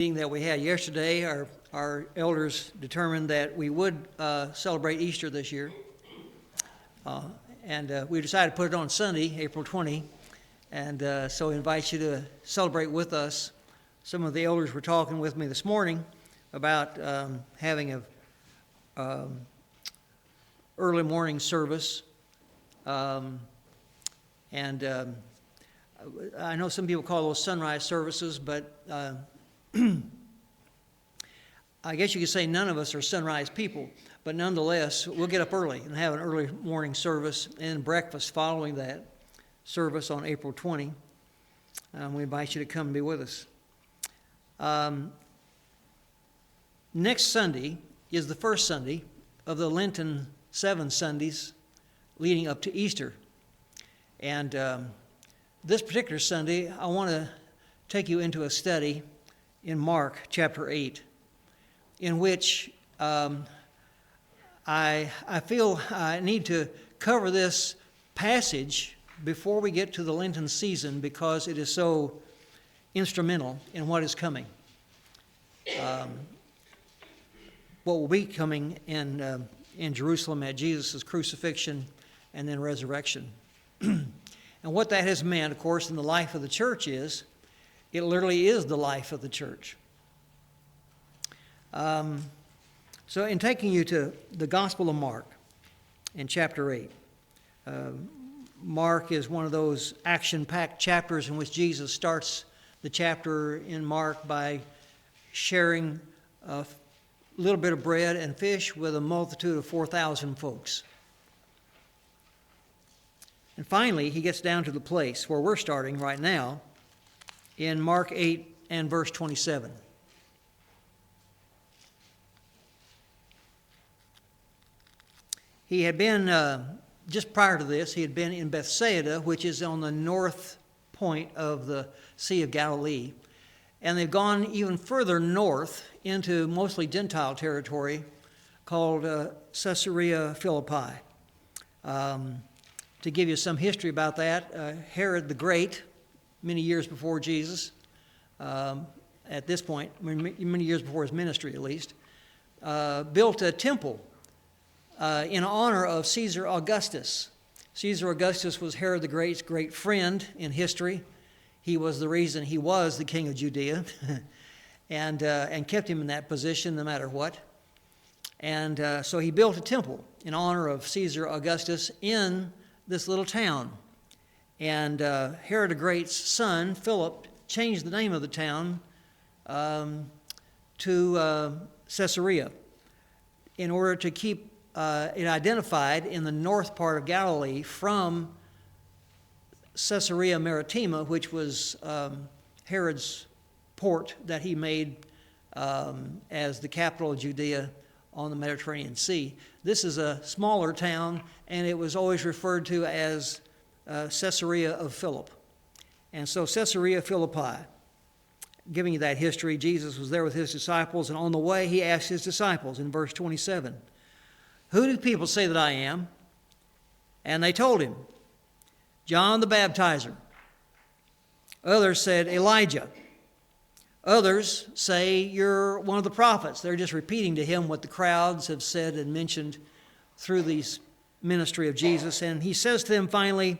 Meeting that we had yesterday, our elders determined that we would celebrate Easter this year. And we decided to put it on Sunday, April 20. And so I invite you to celebrate with us. Some of the elders were talking with me this morning about having a early morning service. I know some people call those sunrise services, but I guess you could say none of us are sunrise people, but nonetheless, we'll get up early and have an early morning service and breakfast following that service on April 20. We invite you to come and be with us. Next Sunday is the first Sunday of the Lenten 7 Sundays leading up to Easter. And this particular Sunday, I want to take you into a study in Mark chapter 8, in which I feel I need to cover this passage before we get to the Lenten season because it is so instrumental in what is coming. What will be coming in Jerusalem at Jesus' crucifixion and then resurrection. And what that has meant, of course, in the life of the church is, it literally is the life of the church. So in taking you to the Gospel of Mark in chapter 8, Mark is one of those action-packed chapters in which Jesus starts the chapter in Mark by sharing a little bit of bread and fish with a multitude of 4,000 folks. And finally, he gets down to the place where we're starting right now in Mark 8 and verse 27. He had been, just prior to this, he had been in Bethsaida, which is on the north point of the Sea of Galilee. And they've gone even further north into mostly Gentile territory called Caesarea Philippi. To give you some history about that, Herod the Great, many years before Jesus, at this point, many years before his ministry at least, built a temple in honor of Caesar Augustus. Caesar Augustus was Herod the Great's great friend in history. He was the reason he was the king of Judea and kept him in that position no matter what. And so he built a temple in honor of Caesar Augustus in this little town. And Herod the Great's son, Philip, changed the name of the town to Caesarea in order to keep it identified in the north part of Galilee from Caesarea Maritima, which was Herod's port that he made as the capital of Judea on the Mediterranean Sea. This is a smaller town, and it was always referred to as Caesarea of Philip. And so Caesarea Philippi, giving you that history, Jesus was there with his disciples, and on the way he asked his disciples in verse 27, "Who do people say that I am?" And they told him, "John the Baptizer." Others said, "Elijah." Others say, "You're one of the prophets." They're just repeating to him what the crowds have said and mentioned through the ministry of Jesus. And he says to them finally,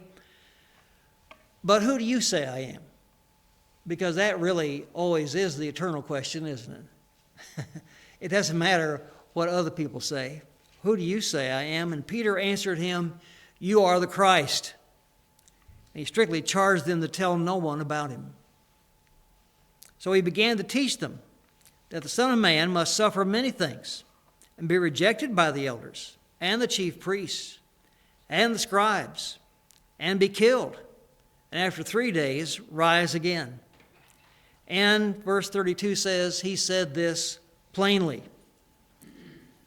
"But who do you say I am?" Because that really always is the eternal question, isn't it? It doesn't matter what other people say. Who do you say I am? And Peter answered him, "You are the Christ." And he strictly charged them to tell no one about him. So he began to teach them that the Son of Man must suffer many things and be rejected by the elders and the chief priests and the scribes and be killed, and after 3 days rise again. And verse 32 says, he said this plainly.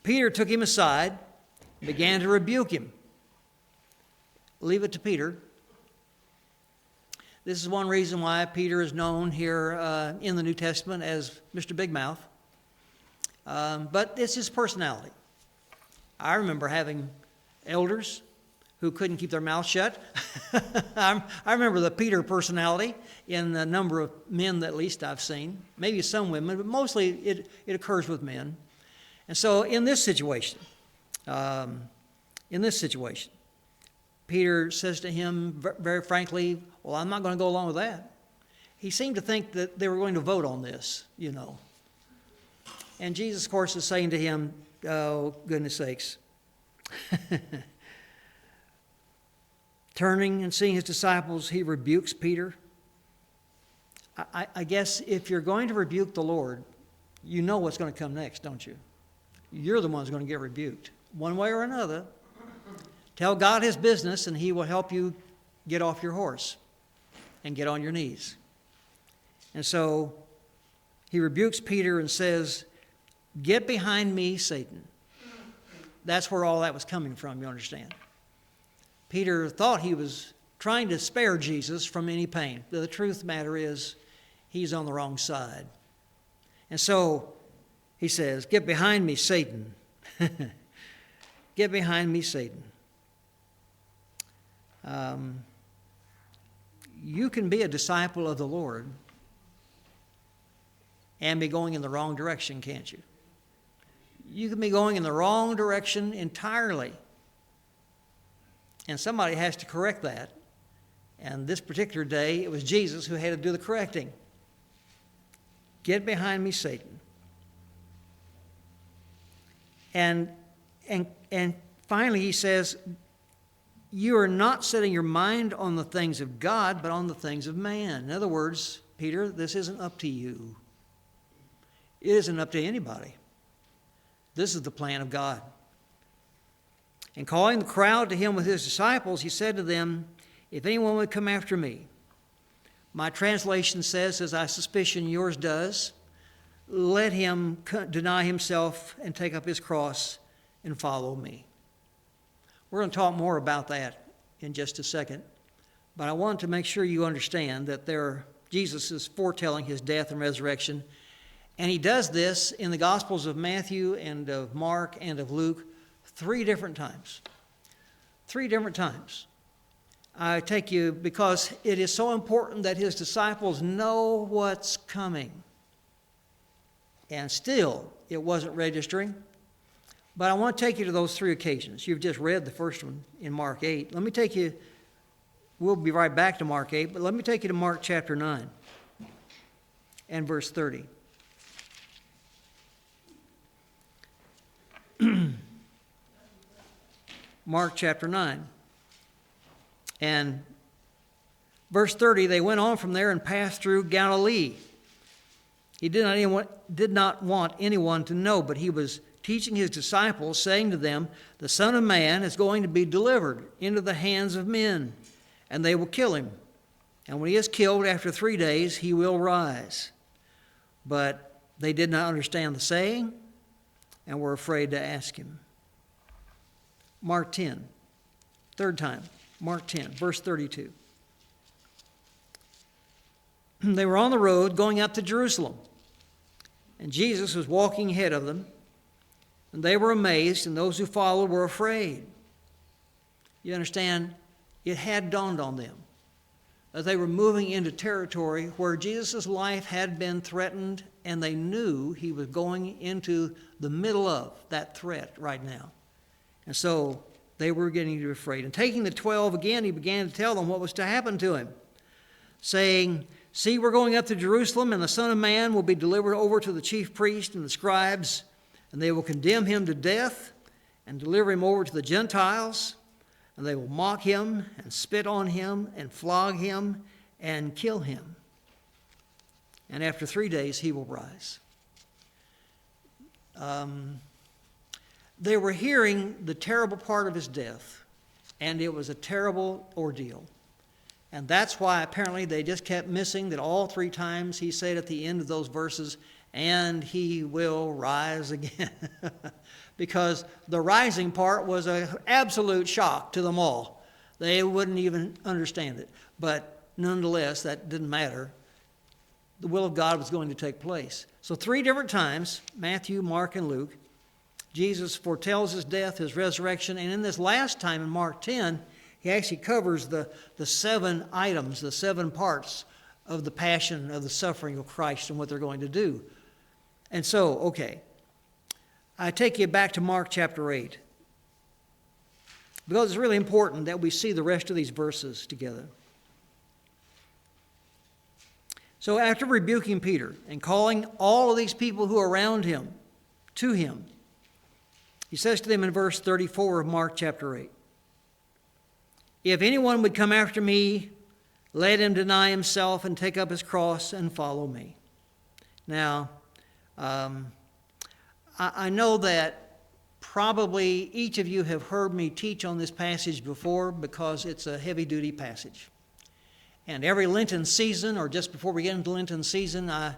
Peter took him aside and began to rebuke him. Leave it to Peter. This is one reason why Peter is known here in the New Testament as Mr. Big Mouth. But it's his personality. I remember having elders who couldn't keep their mouth shut. I remember the Peter personality in a number of men that at least I've seen. Maybe some women, but mostly it occurs with men. And so in this situation, Peter says to him very frankly, well, I'm not going to go along with that. He seemed to think that they were going to vote on this, you know. And Jesus, of course, is saying to him, oh, goodness sakes. Turning and seeing his disciples, he rebukes Peter. I guess if you're going to rebuke the Lord, you know what's going to come next, don't you? You're the one who's going to get rebuked, one way or another. Tell God his business, and he will help you get off your horse and get on your knees. And so he rebukes Peter and says, get behind me, Satan. That's where all that was coming from, you understand. Peter thought he was trying to spare Jesus from any pain. The truth of the matter is, he's on the wrong side. And so he says, get behind me, Satan. Get behind me, Satan. You can be a disciple of the Lord and be going in the wrong direction, can't you? You can be going in the wrong direction entirely. And somebody has to correct that. And this particular day, it was Jesus who had to do the correcting. Get behind me, Satan. And finally he says, you are not setting your mind on the things of God, but on the things of man. In other words, Peter, this isn't up to you. It isn't up to anybody. This is the plan of God. And calling the crowd to him with his disciples, he said to them, if anyone would come after me, my translation says, as I suspicion yours does, let him deny himself and take up his cross and follow me. We're going to talk more about that in just a second. But I want to make sure you understand that Jesus is foretelling his death and resurrection. And he does this in the Gospels of Matthew and of Mark and of Luke 3 different times. 3 different times. I take you because it is so important that his disciples know what's coming. And still, it wasn't registering. But I want to take you to those 3 occasions. You've just read the first one in Mark 8. Let me take you, we'll be right back to Mark 8, but let me take you to Mark chapter 9 and verse 30. Mark chapter 9. And verse 30, they went on from there and passed through Galilee. He did not want anyone to know, but he was teaching his disciples, saying to them, the Son of Man is going to be delivered into the hands of men, and they will kill him. And when he is killed, after 3 days, he will rise. But they did not understand the saying, and were afraid to ask him. Mark 10, 3rd time, Mark 10, verse 32. They were on the road going up to Jerusalem, and Jesus was walking ahead of them, and they were amazed, and those who followed were afraid. You understand, it had dawned on them that they were moving into territory where Jesus' life had been threatened, and they knew he was going into the middle of that threat right now. And so they were getting afraid. And taking the 12 again, he began to tell them what was to happen to him, saying, see, we're going up to Jerusalem, and the Son of Man will be delivered over to the chief priests and the scribes, and they will condemn him to death and deliver him over to the Gentiles, and they will mock him and spit on him and flog him and kill him. And after 3 days, he will rise. They were hearing the terrible part of his death, and it was a terrible ordeal. And that's why apparently they just kept missing that all 3 times he said at the end of those verses, and he will rise again. Because the rising part was an absolute shock to them all. They wouldn't even understand it. But nonetheless, that didn't matter. The will of God was going to take place. So 3 different times, Matthew, Mark, and Luke, Jesus foretells his death, his resurrection, and in this last time in Mark 10, He actually covers the 7 items, the 7 parts of the passion, of the suffering of Christ and what they're going to do. And so, okay, I take you back to Mark chapter 8, because it's really important that we see the rest of these verses together. So after rebuking Peter and calling all of these people who are around him to him, he says to them in verse 34 of Mark chapter 8, "If anyone would come after me, let him deny himself and take up his cross and follow me." Now, I know that probably each of you have heard me teach on this passage before, because it's a heavy-duty passage. And every Lenten season, or just before we get into Lenten season, I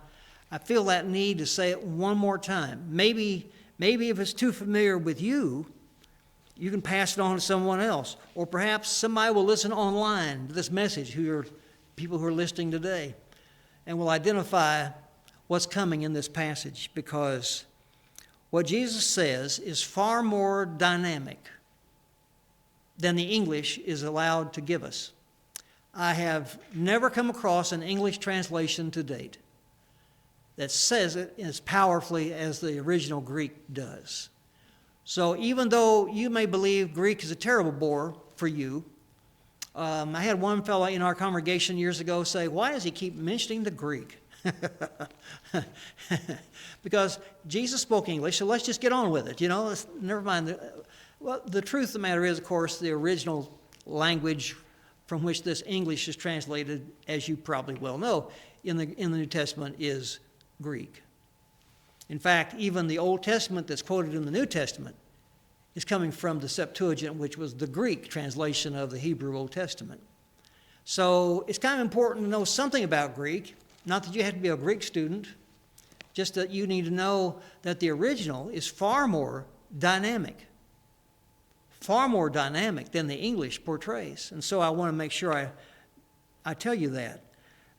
feel that need to say it one more time. Maybe if it's too familiar with you, you can pass it on to someone else. Or perhaps somebody will listen online to this message, people who are listening today, and will identify what's coming in this passage, because what Jesus says is far more dynamic than the English is allowed to give us. I have never come across an English translation to date that says it as powerfully as the original Greek does. So even though you may believe Greek is a terrible bore for you, I had one fellow in our congregation years ago say, "Why does he keep mentioning the Greek?" Because Jesus spoke English, so let's just get on with it. Never mind. Well, the truth of the matter is, of course, the original language from which this English is translated, as you probably well know, in the New Testament is Greek. In fact, even the Old Testament that's quoted in the New Testament is coming from the Septuagint, which was the Greek translation of the Hebrew Old Testament. So it's kind of important to know something about Greek. Not that you have to be a Greek student, just that you need to know that the original is far more dynamic than the English portrays. And so I want to make sure I tell you that.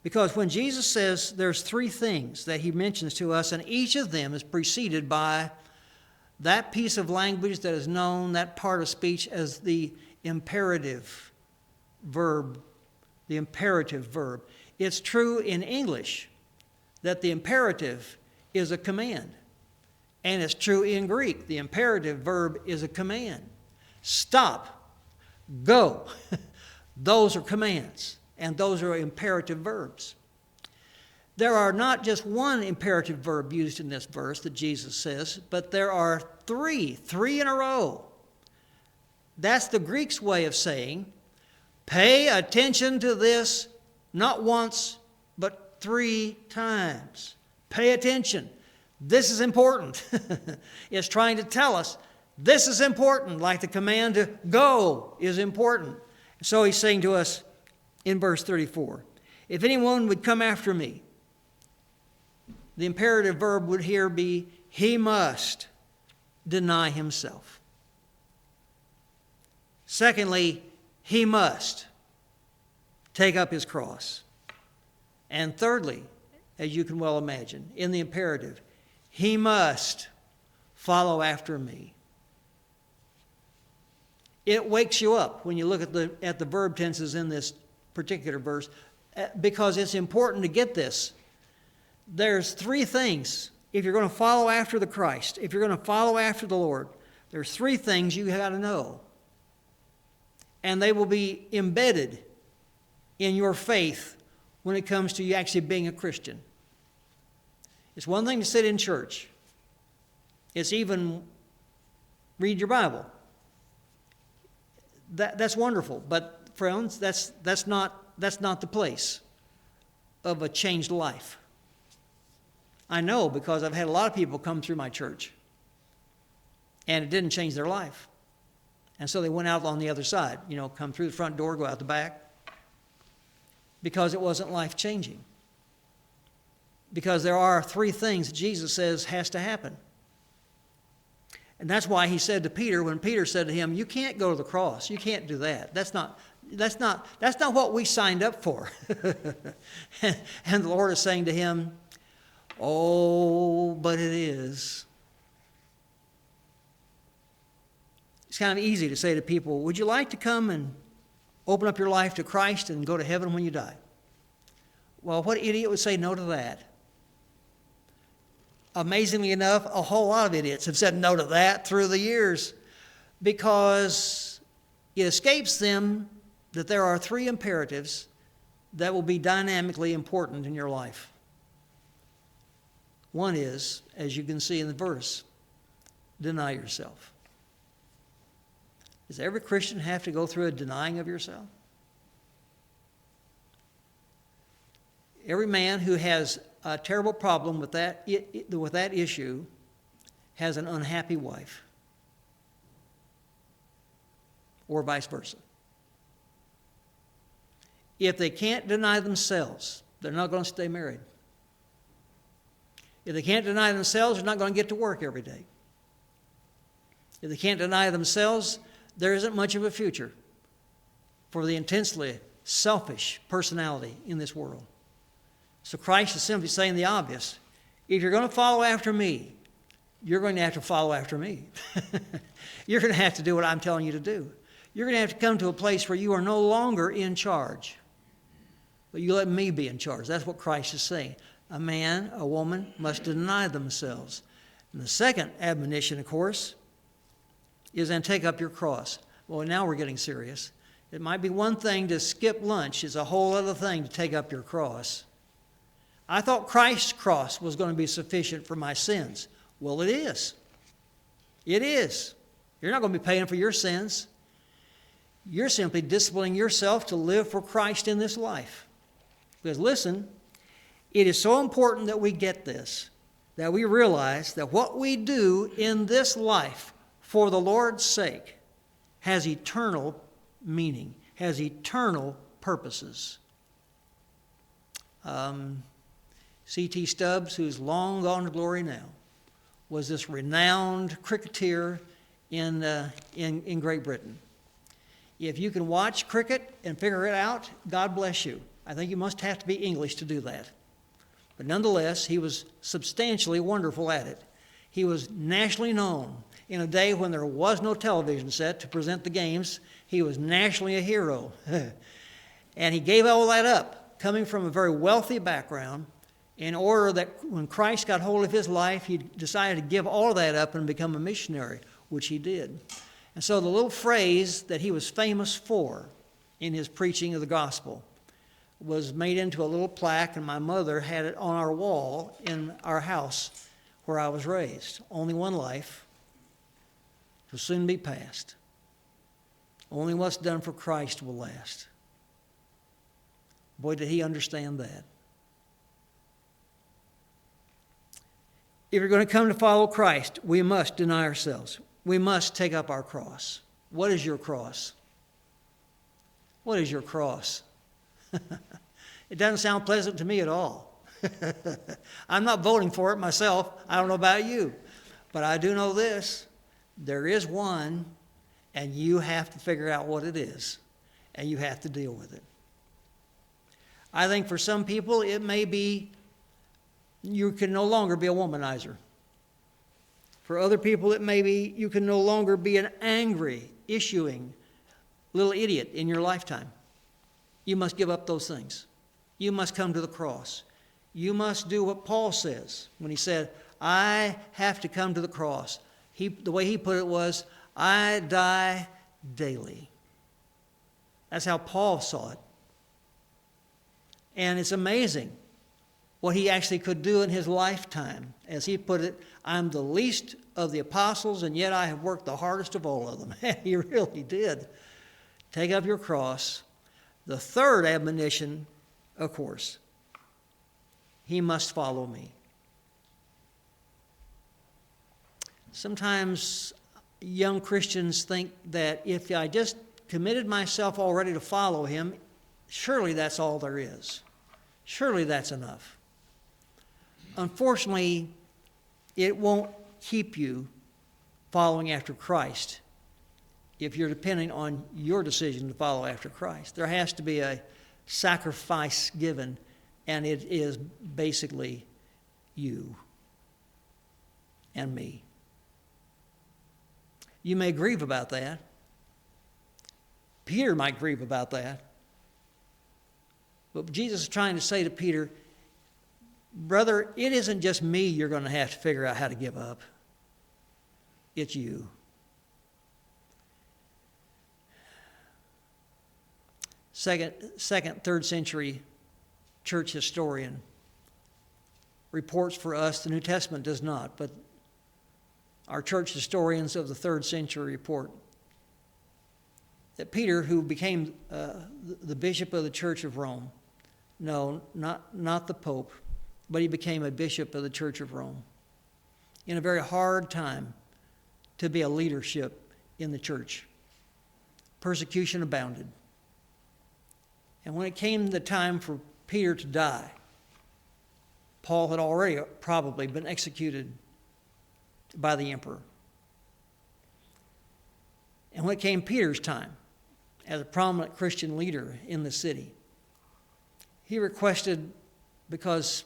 Because when Jesus says there's 3 things that he mentions to us, and each of them is preceded by that piece of language that is known, that part of speech, as the imperative verb. The imperative verb. It's true in English that the imperative is a command. And it's true in Greek. The imperative verb is a command. Stop. Go. Those are commands. And those are imperative verbs. There are not just one imperative verb used in this verse that Jesus says, but there are 3 in a row. That's the Greek's way of saying, pay attention to this, not once, but 3 times. Pay attention. This is important. It's trying to tell us this is important, like the command to go is important. So he's saying to us in verse 34, if anyone would come after me, the imperative verb would here be, he must deny himself. Secondly, he must take up his cross. And thirdly, as you can well imagine, in the imperative, he must follow after me. It wakes you up when you look at the verb tenses in this particular verse, because it's important to get this. There's 3 things. If you're going to follow after the Christ, if you're going to follow after the Lord, there's 3 things you got to know. And they will be embedded in your faith when it comes to you actually being a Christian. It's one thing to sit in church. It's even read your Bible. That's wonderful. But friends, that's not the place of a changed life. I know, because I've had a lot of people come through my church and it didn't change their life. And so they went out on the other side, come through the front door, go out the back, because it wasn't life-changing. Because there are 3 things that Jesus says has to happen. And that's why he said to Peter, when Peter said to him, you can't go to the cross, you can't do that. That's not what we signed up for. And the Lord is saying to him, oh, but it is. It's kind of easy to say to people, would you like to come and open up your life to Christ and go to heaven when you die. Well, what idiot would say no to that? Amazingly enough, a whole lot of idiots have said no to that through the years because it escapes them that there are three imperatives that will be dynamically important in your life. One is, as you can see in the verse, deny yourself. Does every Christian have to go through a denying of yourself? Every man who has a terrible problem with that issue has an unhappy wife, or vice versa. If they can't deny themselves, they're not going to stay married. If they can't deny themselves, they're not going to get to work every day. If they can't deny themselves, there isn't much of a future for the intensely selfish personality in this world. So Christ is simply saying the obvious. If you're going to follow after me, you're going to have to follow after me. You're going to have to do what I'm telling you to do. You're going to have to come to a place where you are no longer in charge, but you let me be in charge. That's what Christ is saying. A man, a woman must deny themselves. And the second admonition, of course, is then take up your cross. Well, now we're getting serious. It might be one thing to skip lunch. It's a whole other thing to take up your cross. I thought Christ's cross was going to be sufficient for my sins. Well, it is. It is. You're not going to be paying for your sins. You're simply disciplining yourself to live for Christ in this life. Because listen, it is so important that we get this, that we realize that what we do in this life for the Lord's sake has eternal meaning, has eternal purposes. C.T. Stubbs, who's long gone to glory now, was this renowned cricketer in Great Britain. If you can watch cricket and figure it out, God bless you. I think you must have to be English to do that. But nonetheless, he was substantially wonderful at it. He was nationally known. In a day when there was no television set to present the games, he was nationally a hero. And he gave all that up, coming from a very wealthy background, in order that when Christ got hold of his life, he decided to give all of that up and become a missionary, which he did. And so the little phrase that he was famous for in his preaching of the gospel was made into a little plaque, and my mother had it on our wall in our house where I was raised. Only one life will soon be past. Only what's done for Christ will last. Boy, did he understand that. If you're going to come to follow Christ, we must deny ourselves. We must take up our cross. What is your cross? What is your cross? It doesn't sound pleasant to me at all. I'm not voting for it myself. I don't know about you. But I do know this. There is one, and you have to figure out what it is, and you have to deal with it. I think for some people it may be you can no longer be a womanizer. For other people it may be you can no longer be an angry, issuing little idiot in your lifetime. You must give up those things. You must come to the cross. You must do what Paul says when he said, I have to come to the cross. The way he put it was, I die daily. That's how Paul saw it. And it's amazing what he actually could do in his lifetime. As he put it, I'm the least of the apostles, and yet I have worked the hardest of all of them. He really did. Take up your cross. The third admonition, of course, he must follow me. Sometimes young Christians think that if I just committed myself already to follow him, surely that's all there is. Surely that's enough. Unfortunately, it won't keep you following after Christ if you're depending on your decision to follow after Christ. There has to be a sacrifice given, and it is basically you and me. You may grieve about that. Peter might grieve about that. But Jesus is trying to say to Peter, brother, it isn't just me you're going to have to figure out how to give up. It's you. Third century church historian reports for us, the New Testament does not, but our church historians of the 3rd century report that Peter, who became the bishop of the Church of Rome, no, not the Pope, but he became a bishop of the Church of Rome in a very hard time to be a leadership in the church. Persecution abounded. And when it came the time for Peter to die, Paul had already probably been executed by the emperor. And when it came Peter's time, as a prominent Christian leader in the city, he requested, because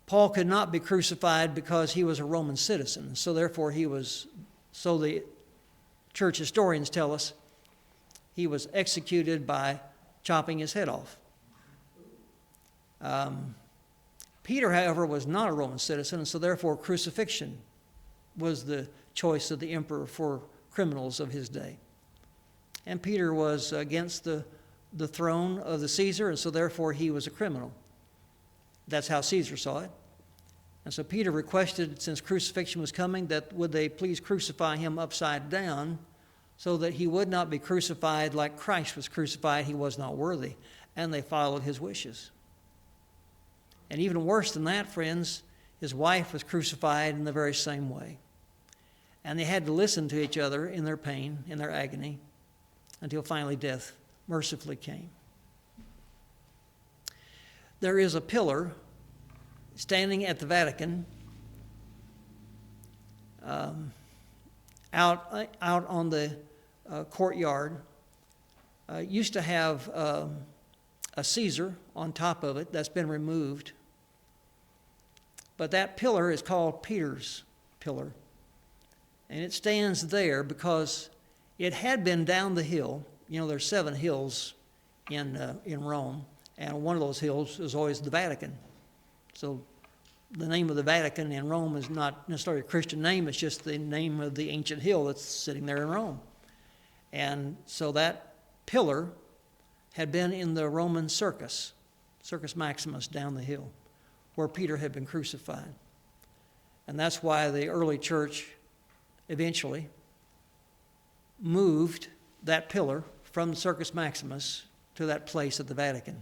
Paul could not be crucified because he was a Roman citizen, so therefore so the church historians tell us, he was executed by chopping his head off. Peter, however, was not a Roman citizen, and so therefore crucifixion was the choice of the emperor for criminals of his day. And Peter was against the throne of the Caesar, and so therefore he was a criminal. That's how Caesar saw it. And so Peter requested, since crucifixion was coming, that would they please crucify him upside down so that he would not be crucified like Christ was crucified. He was not worthy. And they followed his wishes. And even worse than that, friends, his wife was crucified in the very same way. And they had to listen to each other in their pain, in their agony, until finally death mercifully came. There is a pillar standing at the Vatican out on the courtyard. Used to have a Caesar on top of it. That's been removed. But that pillar is called Peter's pillar. And it stands there because it had been down the hill. You know, there's 7 hills in Rome, and one of those hills is always the Vatican. So the name of the Vatican in Rome is not necessarily a Christian name, it's just the name of the ancient hill that's sitting there in Rome. And so that pillar had been in the Roman Circus Maximus down the hill, where Peter had been crucified. And that's why the early church eventually moved that pillar from the Circus Maximus to that place at the Vatican.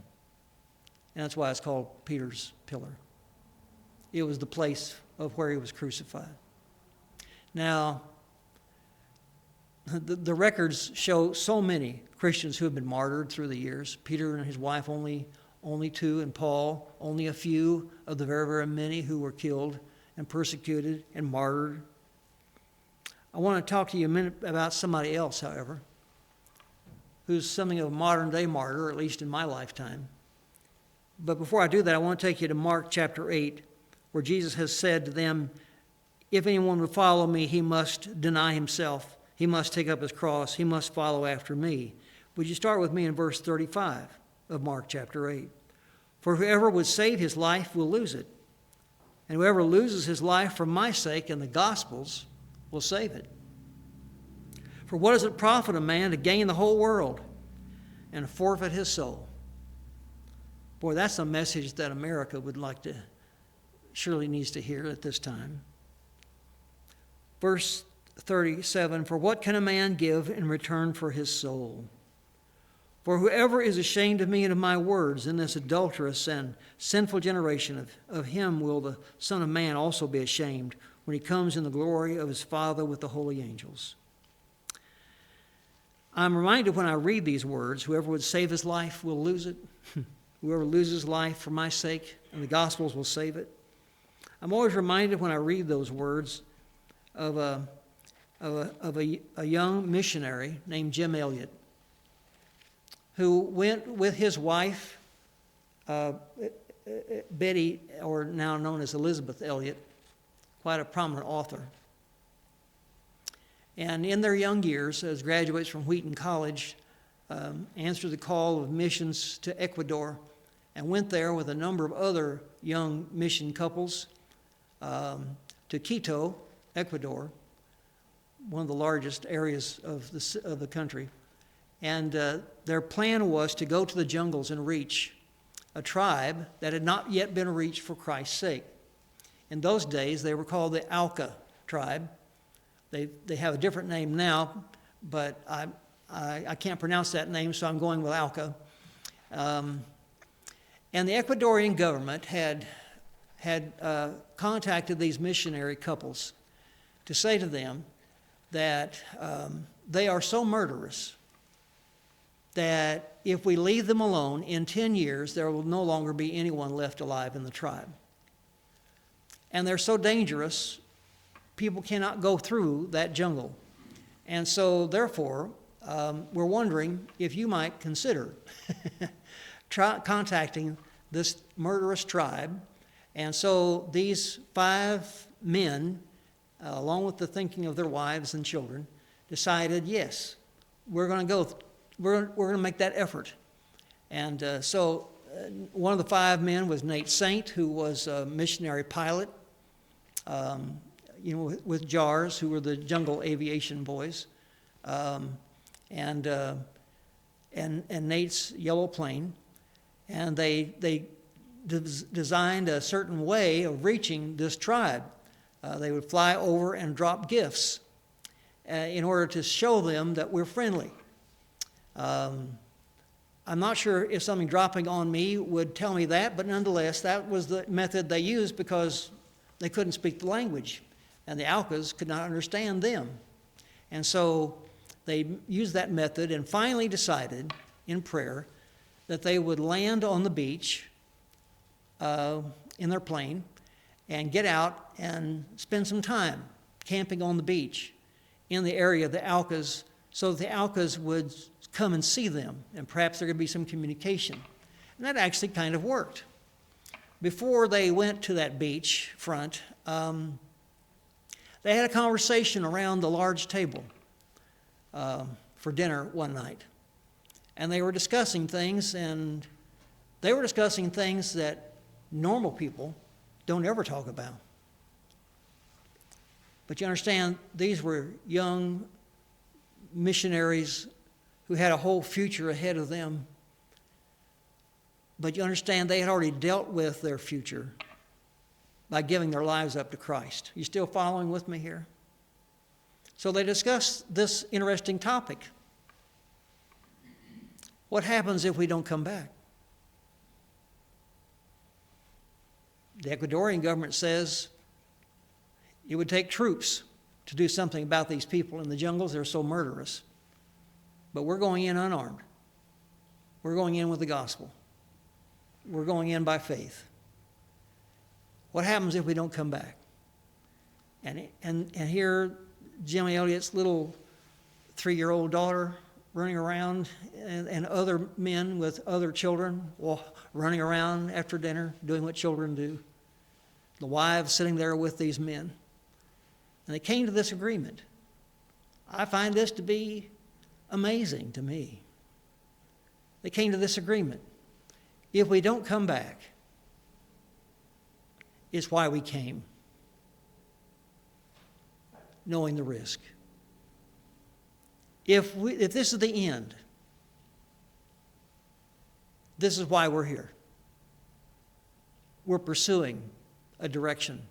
And that's why it's called Peter's pillar. It was the place of where he was crucified. Now, the records show so many Christians who have been martyred through the years. Peter and his wife only 2, and Paul only a few of the very, very many who were killed and persecuted and martyred. I want to talk to you a minute about somebody else, however, who's something of a modern-day martyr, at least in my lifetime. But before I do that, I want to take you to Mark chapter 8, where Jesus has said to them, if anyone would follow me, he must deny himself. He must take up his cross. He must follow after me. Would you start with me in verse 35 of Mark chapter 8? For whoever would save his life will lose it. And whoever loses his life for my sake and the gospel's will save it. For what does it profit a man to gain the whole world and forfeit his soul? Boy, that's a message that America would like to, surely needs to hear at this time. Verse 37, for what can a man give in return for his soul? For whoever is ashamed of me and of my words in this adulterous and sinful generation, of him will the Son of Man also be ashamed when he comes in the glory of his Father with the holy angels. I'm reminded when I read these words, whoever would save his life will lose it. Whoever loses life for my sake and the gospel's will save it. I'm always reminded when I read those words of a young missionary named Jim Elliot, who went with his wife, Betty, or now known as Elizabeth Elliot, quite a prominent author. and in their young years, as graduates from Wheaton College, answered the call of missions to Ecuador and went there with a number of other young mission couples to Quito, Ecuador, one of the largest areas of the country. And their plan was to go to the jungles and reach a tribe that had not yet been reached for Christ's sake. In those days, they were called the Auca tribe. They have a different name now, but I can't pronounce that name, so I'm going with Auca. And the Ecuadorian government had contacted these missionary couples to say to them that they are so murderous that if we leave them alone, in 10 years, there will no longer be anyone left alive in the tribe. And they're so dangerous, people cannot go through that jungle. And so, therefore, we're wondering if you might consider contacting this murderous tribe. And so these 5 men, along with the thinking of their wives and children, decided, yes, we're going to go. We're going to make that effort. And so one of the 5 men was Nate Saint, who was a missionary pilot, with JARS, who were the jungle aviation boys, and Nate's yellow plane. And they designed a certain way of reaching this tribe. They would fly over and drop gifts in order to show them that we're friendly. I'm not sure if something dropping on me would tell me that, but nonetheless, that was the method they used because they couldn't speak the language, and the Aucas could not understand them. And so they used that method and finally decided in prayer that they would land on the beach in their plane and get out and spend some time camping on the beach in the area of the Aucas so that the Aucas would come and see them, and perhaps there could be some communication. And that actually kind of worked. Before they went to that beach front, they had a conversation around the large table for dinner one night. And they were discussing things, and they were discussing things that normal people don't ever talk about. But you understand, these were young missionaries who had a whole future ahead of them. But you understand, they had already dealt with their future by giving their lives up to Christ. You still following with me here? So they discussed this interesting topic. What happens if we don't come back? The Ecuadorian government says it would take troops to do something about these people in the jungles. They're so murderous. But we're going in unarmed. We're going in with the gospel. We're going in by faith. What happens if we don't come back? And here, Jimmy Elliott's little 3-year-old daughter running around, and other men with other children running around after dinner, doing what children do. The wives sitting there with these men. And they came to this agreement. I find this to be amazing to me. They came to this agreement. If we don't come back, it's why we came, knowing the risk. If this is the end, this is why we're here. We're pursuing a direction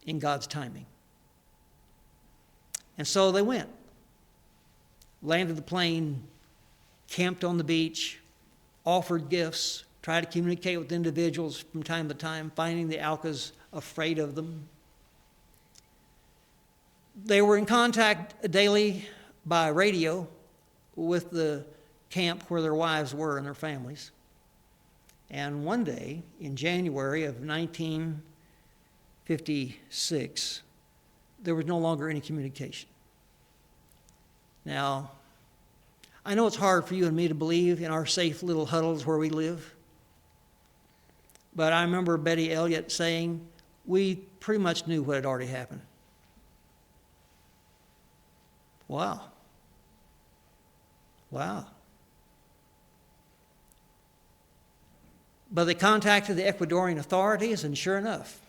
in God's timing. And so they went, landed the plane, camped on the beach, offered gifts, tried to communicate with individuals from time to time, finding the Aucas afraid of them. They were in contact daily by radio with the camp where their wives were and their families. And one day, in January of 1956, there was no longer any communication. Now, I know it's hard for you and me to believe in our safe little huddles where we live, but I remember Betty Elliott saying, we pretty much knew what had already happened. Wow. Wow. But they contacted the Ecuadorian authorities, and sure enough,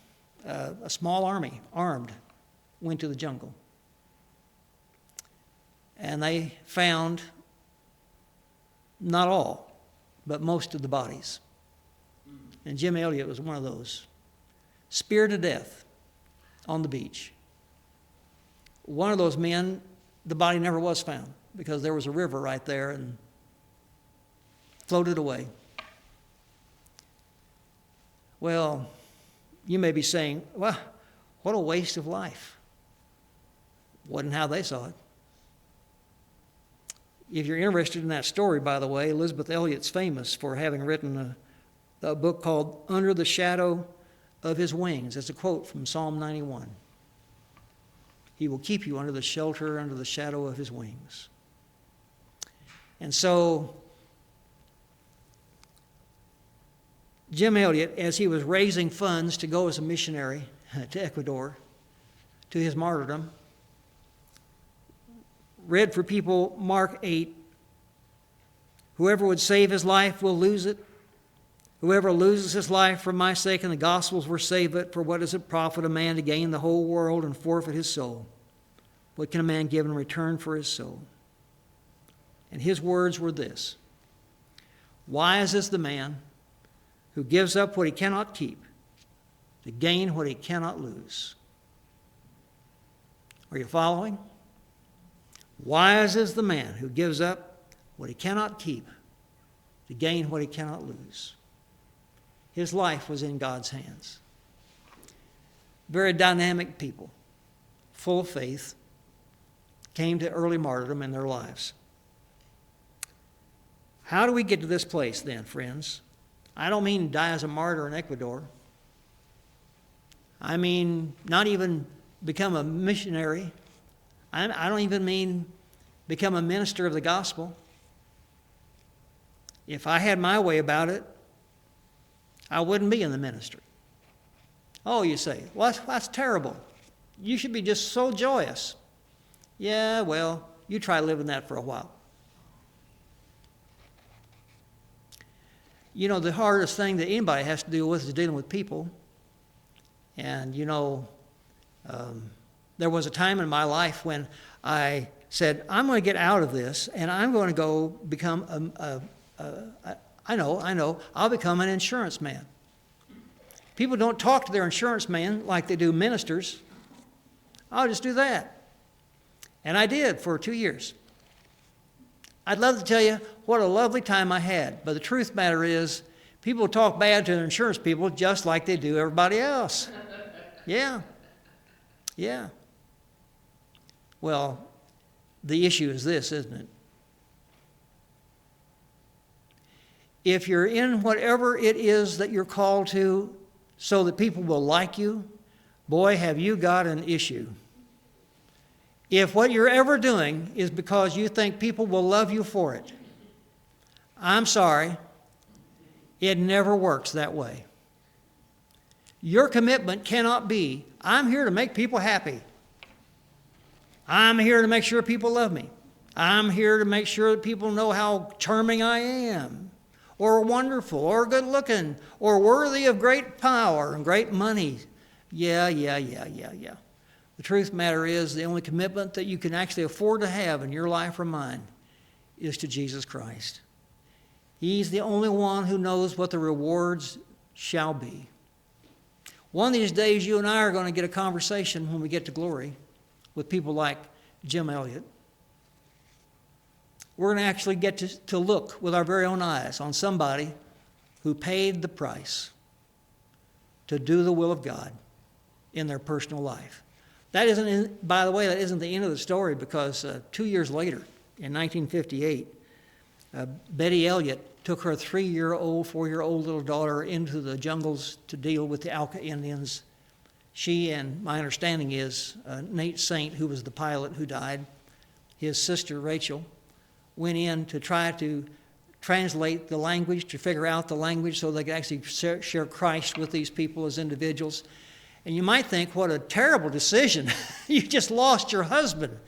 a small army, armed, went to the jungle. And they found not all, but most of the bodies. And Jim Elliot was one of those. Speared to death on the beach. One of those men, the body never was found because there was a river right there and floated away. Well, you may be saying, well, what a waste of life. Wasn't how they saw it. If you're interested in that story, by the way, Elizabeth Elliot's famous for having written a book called Under the Shadow of His Wings. It's a quote from Psalm 91. He will keep you under the shelter, under the shadow of His wings. And so, Jim Elliot, as he was raising funds to go as a missionary to Ecuador, to his martyrdom, read for people Mark 8, whoever would save his life will lose it. Whoever loses his life for my sake and the gospel's will save it. For what does it profit a man to gain the whole world and forfeit his soul? What can a man give in return for his soul? And his words were this: wise is the man who gives up what he cannot keep to gain what he cannot lose. Are you following? Wise is the man who gives up what he cannot keep to gain what he cannot lose. His life was in God's hands. Very dynamic people, full of faith, came to early martyrdom in their lives. How do we get to this place then, friends? I don't mean die as a martyr in Ecuador. I mean not even become a missionary. I don't even mean become a minister of the gospel. If I had my way about it, I wouldn't be in the ministry. Oh, you say, well, that's terrible. You should be just so joyous. Yeah, well, you try living that for a while. You know, the hardest thing that anybody has to deal with is dealing with people. And, there was a time in my life when I said, I'm going to get out of this, and I'm going to go become I'll become an insurance man. People don't talk to their insurance man like they do ministers. I'll just do that. And I did for 2 years. I'd love to tell you what a lovely time I had, but the truth matter is, people talk bad to their insurance people just like they do everybody else. Yeah. Well, the issue is this, isn't it? If you're in whatever it is that you're called to so that people will like you, boy, have you got an issue. If what you're ever doing is because you think people will love you for it, I'm sorry, it never works that way. Your commitment cannot be, I'm here to make people happy. I'm here to make sure people love me. I'm here to make sure that people know how charming I am, or wonderful, or good looking, or worthy of great power and great money. Yeah. The truth of the matter is, the only commitment that you can actually afford to have in your life or mine is to Jesus Christ. He's the only one who knows what the rewards shall be. One of these days, you and I are going to get a conversation when we get to glory with people like Jim Elliot. We're going to actually get to look with our very own eyes on somebody who paid the price to do the will of God in their personal life. That isn't, by the way, that isn't the end of the story, because 2 years later, in 1958, Betty Elliott took her 4-year-old little daughter into the jungles to deal with the Alca Indians. She, and my understanding is Nate Saint, who was the pilot who died, his sister Rachel, went in to try to translate the language, to figure out the language so they could actually share Christ with these people as individuals. And you might think, what a terrible decision. You just lost your husband.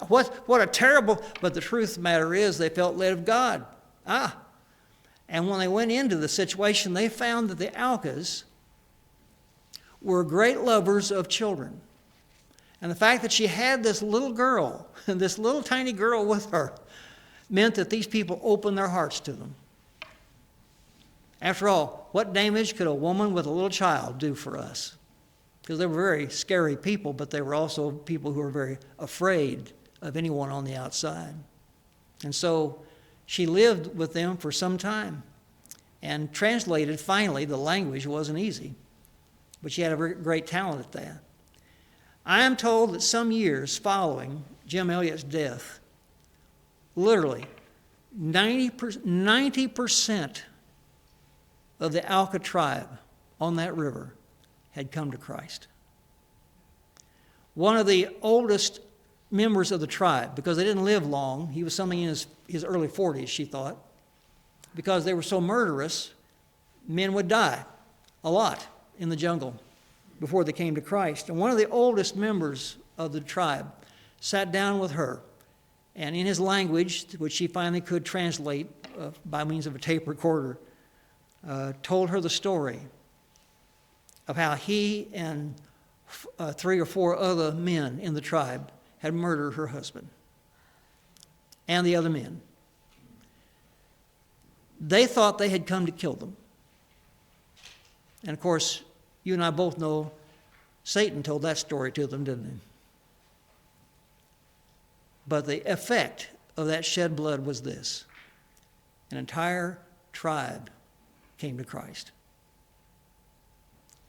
What a terrible, but the truth of the matter is they felt led of God. And when they went into the situation, they found that the Alkas were great lovers of children. And the fact that she had this little girl, this little tiny girl with her, meant that these people opened their hearts to them. After all, what damage could a woman with a little child do for us? Because they were very scary people, but they were also people who were very afraid of anyone on the outside. And so she lived with them for some time and translated, finally, the language wasn't easy. But she had a great talent at that. I am told that some years following Jim Elliot's death, literally 90% of the Alka tribe on that river had come to Christ. One of the oldest members of the tribe, because they didn't live long, he was something in his early 40s, she thought, because they were so murderous, men would die a lot in the jungle before they came to Christ. And one of the oldest members of the tribe sat down with her, and in his language, which she finally could translate by means of a tape recorder, told her the story of how he and 3 or 4 other men in the tribe had murdered her husband and the other men. They thought they had come to kill them. And of course, you and I both know Satan told that story to them, didn't he? But the effect of that shed blood was this: an entire tribe came to Christ.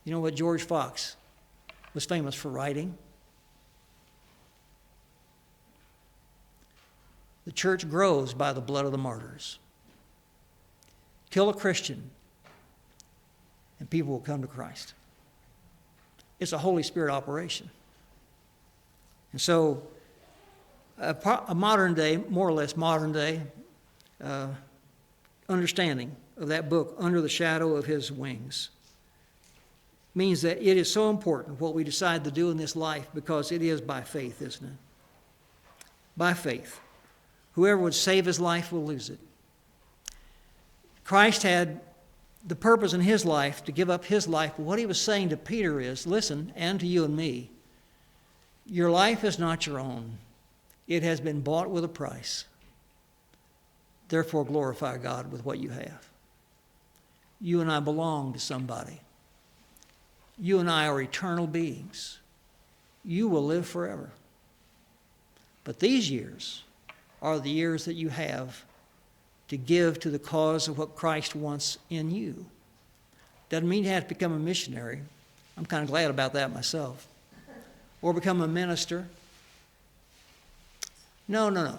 You know what George Fox was famous for writing? The church grows by the blood of the martyrs. Kill a Christian, and people will come to Christ. It's a Holy Spirit operation. And so, a modern day, more or less modern day, understanding of that book, Under the Shadow of His Wings, means that it is so important what we decide to do in this life, because it is by faith, isn't it? By faith. Whoever would save his life will lose it. Christ had the purpose in his life to give up his life. But what he was saying to Peter is, listen, and to you and me, your life is not your own. It has been bought with a price. Therefore, glorify God with what you have. You and I belong to somebody. You and I are eternal beings. You will live forever. But these years are the years that you have to give to the cause of what Christ wants in you. Doesn't mean you have to become a missionary. I'm kind of glad about that myself. Or become a minister. No.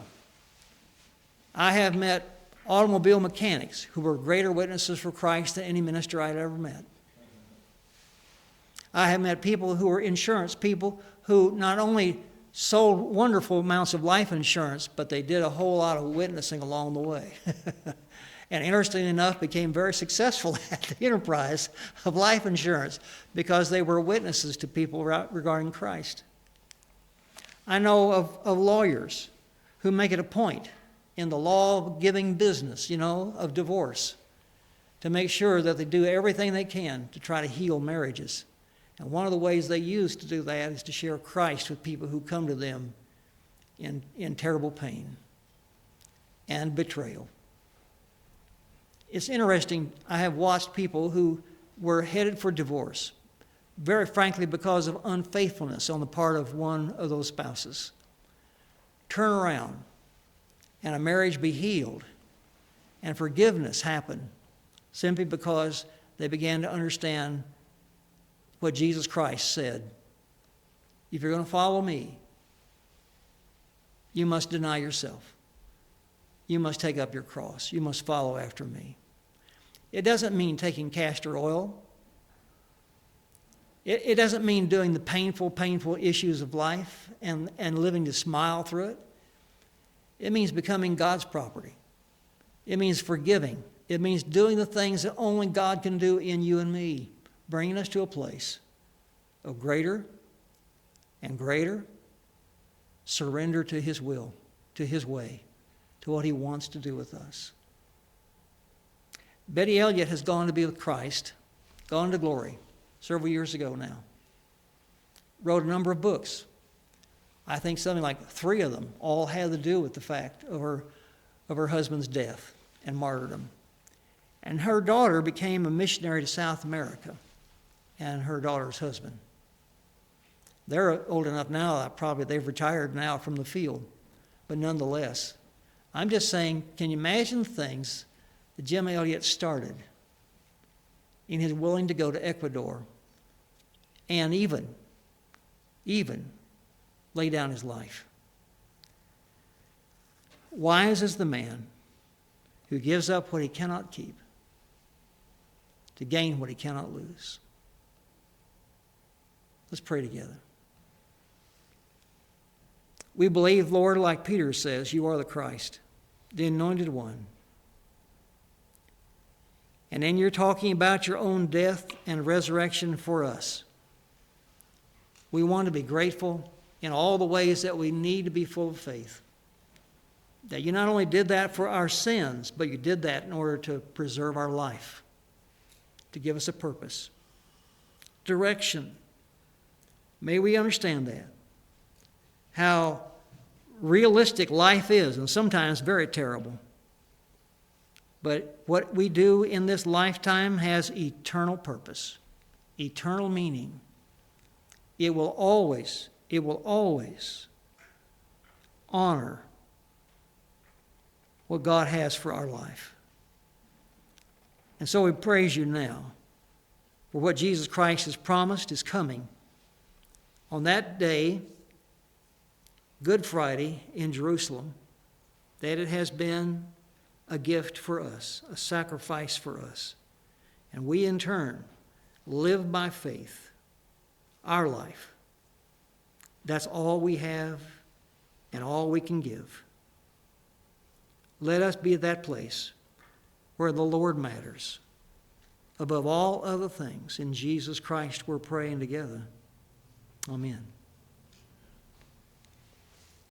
I have met automobile mechanics who were greater witnesses for Christ than any minister I'd ever met. I have met people who were insurance people who not only sold wonderful amounts of life insurance, but they did a whole lot of witnessing along the way. And interestingly enough, became very successful at the enterprise of life insurance because they were witnesses to people regarding Christ. I know of lawyers who make it a point in the law-giving business, of divorce, to make sure that they do everything they can to try to heal marriages. And one of the ways they use to do that is to share Christ with people who come to them in terrible pain and betrayal. It's interesting, I have watched people who were headed for divorce, very frankly because of unfaithfulness on the part of one of those spouses, turn around and a marriage be healed and forgiveness happen simply because they began to understand what Jesus Christ said. If you're going to follow me, you must deny yourself. You must take up your cross. You must follow after me. It doesn't mean taking castor oil. It doesn't mean doing the painful issues of life and living to smile through it. It means becoming God's property. It means forgiving. It means doing the things that only God can do in you and me, bringing us to a place of greater and greater surrender to His will, to His way, to what He wants to do with us. Betty Elliott has gone to be with Christ, gone to glory, several years ago now. Wrote a number of books. I think something like 3 of them all had to do with the fact of her husband's death and martyrdom. And her daughter became a missionary to South America, and her daughter's husband. They're old enough now, probably they've retired now from the field. But nonetheless, I'm just saying, can you imagine the things that Jim Elliott started in his willing to go to Ecuador and even lay down his life? Wise is the man who gives up what he cannot keep to gain what he cannot lose. Let's pray together. We believe, Lord, like Peter says, you are the Christ, the anointed one. And then you're talking about your own death and resurrection for us. We want to be grateful in all the ways that we need to be full of faith. That you not only did that for our sins, but you did that in order to preserve our life, to give us a purpose, direction. May we understand that. How realistic life is, and sometimes very terrible. But what we do in this lifetime has eternal purpose, eternal meaning. It will always honor what God has for our life. And so we praise you now for what Jesus Christ has promised is coming on that day, Good Friday in Jerusalem, that it has been a gift for us, a sacrifice for us. And we in turn live by faith our life. That's all we have and all we can give. Let us be at that place where the Lord matters. Above all other things, in Jesus Christ we're praying together. Amen.